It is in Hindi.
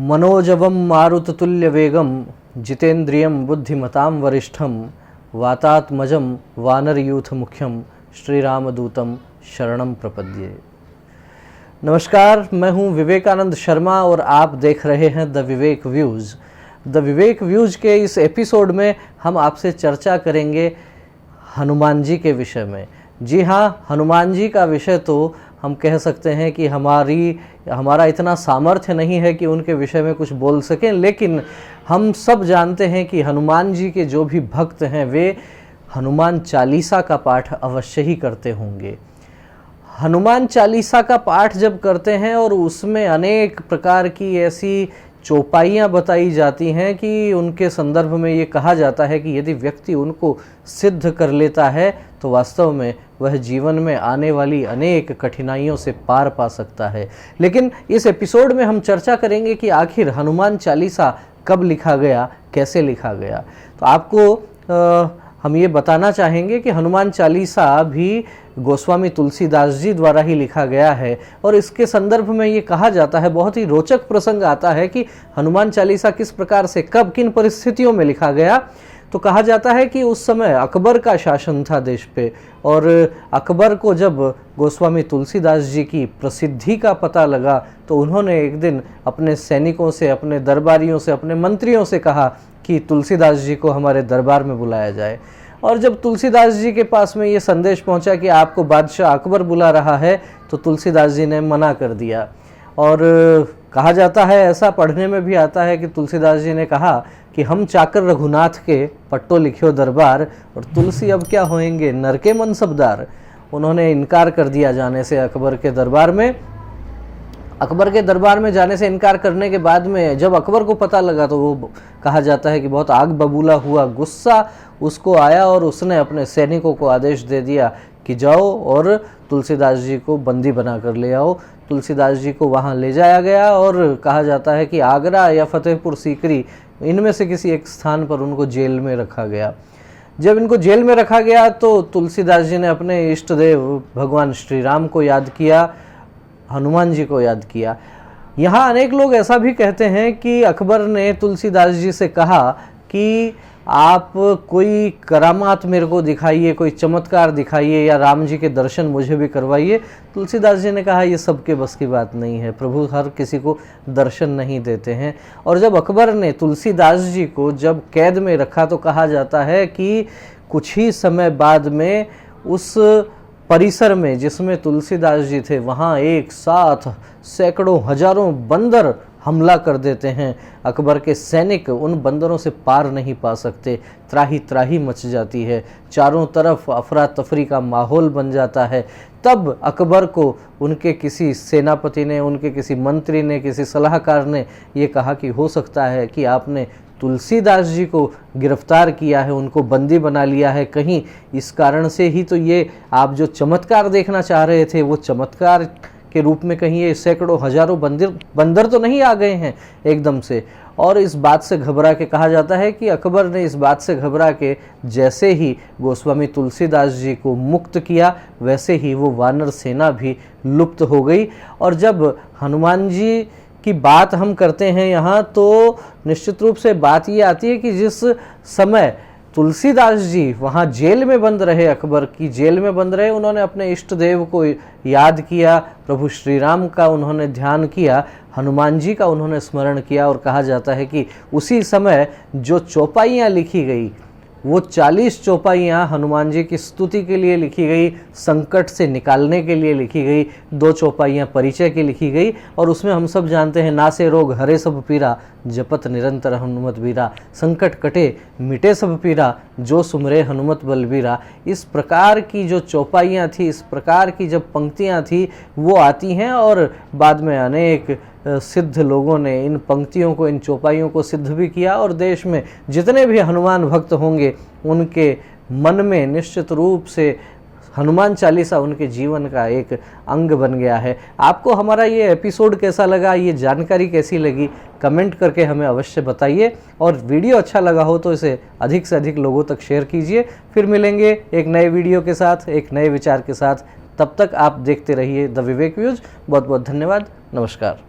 मनोजवं मारुततुल्यवेगं जितेन्द्रियं बुद्धिमतां वरिष्ठं वातात्मजं वानरयूथमुख्यं श्रीरामदूतं शरणं प्रपद्ये। नमस्कार, मैं हूं विवेकानंद शर्मा और आप देख रहे हैं the Vivek views. The Vivek views के इस एपिसोड में हम आपसे चर्चा करेंगे हनुमान जी के विषय में। जी हाँ, हनुमान जी का विषय तो हम कह सकते हैं कि हमारा इतना सामर्थ्य नहीं है कि उनके विषय में कुछ बोल सकें, लेकिन हम सब जानते हैं कि हनुमान जी के जो भी भक्त हैं वे हनुमान चालीसा का पाठ अवश्य ही करते होंगे। हनुमान चालीसा का पाठ जब करते हैं और उसमें अनेक प्रकार की ऐसी चौपाइयाँ बताई जाती हैं कि उनके संदर्भ में ये कहा जाता है कि यदि व्यक्ति उनको सिद्ध कर लेता है तो वास्तव में वह जीवन में आने वाली अनेक कठिनाइयों से पार पा सकता है। लेकिन इस एपिसोड में हम चर्चा करेंगे कि आखिर हनुमान चालीसा कब लिखा गया, कैसे लिखा गया। तो आपको हम ये बताना चाहेंगे कि हनुमान चालीसा भी गोस्वामी तुलसीदास जी द्वारा ही लिखा गया है और इसके संदर्भ में ये कहा जाता है, बहुत ही रोचक प्रसंग आता है कि हनुमान चालीसा किस प्रकार से कब किन परिस्थितियों में लिखा गया। तो कहा जाता है कि उस समय अकबर का शासन था देश पे, और अकबर को जब गोस्वामी तुलसीदास जी की प्रसिद्धि का पता लगा तो उन्होंने एक दिन अपने सैनिकों से, अपने दरबारियों से, अपने मंत्रियों से कहा कि तुलसीदास जी को हमारे दरबार में बुलाया जाए। और जब तुलसीदास जी के पास में ये संदेश पहुंचा कि आपको बादशाह अकबर बुला रहा है तो तुलसीदास जी ने मना कर दिया। और कहा जाता है, ऐसा पढ़ने में भी आता है कि तुलसीदास जी ने कहा कि हम चाकर रघुनाथ के पट्टो लिखियो दरबार, और तुलसी अब क्या होएंगे नर के मनसबदार। उन्होंने इनकार कर दिया जाने से अकबर के दरबार में। अकबर के दरबार में जाने से इनकार करने के बाद में जब अकबर को पता लगा तो वो कहा जाता है कि बहुत आग बबूला हुआ, गुस्सा उसको आया और उसने अपने सैनिकों को आदेश दे दिया कि जाओ और तुलसीदास जी को बंदी बना कर ले आओ। तुलसीदास जी को वहाँ ले जाया गया और कहा जाता है कि आगरा या फतेहपुर सीकरी, इनमें से किसी एक स्थान पर उनको जेल में रखा गया। जब इनको जेल में रखा गया तो तुलसीदास जी ने अपने इष्ट देव भगवान श्री राम को याद किया, हनुमान जी को याद किया। यहाँ अनेक लोग ऐसा भी कहते हैं कि अकबर ने तुलसीदास जी से कहा कि आप कोई करामात मेरे को दिखाइए, कोई चमत्कार दिखाइए या राम जी के दर्शन मुझे भी करवाइए। तुलसीदास जी ने कहा ये सबके बस की बात नहीं है, प्रभु हर किसी को दर्शन नहीं देते हैं। और जब अकबर ने तुलसीदास जी को जब कैद में रखा तो कहा जाता है कि कुछ ही समय बाद में उस परिसर में जिसमें तुलसीदास जी थे वहाँ एक साथ सैकड़ों हजारों बंदर हमला कर देते हैं। अकबर के सैनिक उन बंदरों से पार नहीं पा सकते, त्राही त्राही मच जाती है, चारों तरफ अफरा तफरी का माहौल बन जाता है। तब अकबर को उनके किसी सेनापति ने, उनके किसी मंत्री ने, किसी सलाहकार ने ये कहा कि हो सकता है कि आपने तुलसीदास जी को गिरफ्तार किया है, उनको बंदी बना लिया है, कहीं इस कारण से ही तो ये आप जो चमत्कार देखना चाह रहे थे वो चमत्कार के रूप में कहीं ये सैकड़ों हजारों बंदर तो नहीं आ गए हैं एकदम से। और इस बात से घबरा के कहा जाता है कि अकबर ने इस बात से घबरा के जैसे ही गोस्वामी तुलसीदास जी को मुक्त किया वैसे ही वो वानर सेना भी लुप्त हो गई। और जब हनुमान जी की बात हम करते हैं यहाँ तो निश्चित रूप से बात ये आती है कि जिस समय तुलसीदास जी वहाँ जेल में बंद रहे, अकबर की जेल में बंद रहे, उन्होंने अपने इष्ट देव को याद किया, प्रभु श्री राम का उन्होंने ध्यान किया, हनुमान जी का उन्होंने स्मरण किया। और कहा जाता है कि उसी समय जो चौपाइयाँ लिखी गई वो 40 चौपाइयाँ हनुमान जी की स्तुति के लिए लिखी गई, संकट से निकालने के लिए लिखी गई, 2 चौपाइयाँ परिचय की लिखी गई। और उसमें हम सब जानते हैं, नासे रोग हरे सब पीरा, जपत निरंतर हनुमत बीरा, संकट कटे मिटे सब पीरा, जो सुमरे हनुमत बलबीरा। इस प्रकार की जो चौपाइयाँ थी, इस प्रकार की जब पंक्तियाँ थी वो आती हैं और बाद में अनेक सिद्ध लोगों ने इन पंक्तियों को, इन चौपाइयों को सिद्ध भी किया। और देश में जितने भी हनुमान भक्त होंगे उनके मन में निश्चित रूप से हनुमान चालीसा उनके जीवन का एक अंग बन गया है। आपको हमारा ये एपिसोड कैसा लगा, ये जानकारी कैसी लगी, कमेंट करके हमें अवश्य बताइए। और वीडियो अच्छा लगा हो तो इसे अधिक से अधिक लोगों तक शेयर कीजिए। फिर मिलेंगे एक नए वीडियो के साथ, एक नए विचार के साथ। तब तक आप देखते रहिए द विवेक व्यूज। बहुत बहुत धन्यवाद। नमस्कार।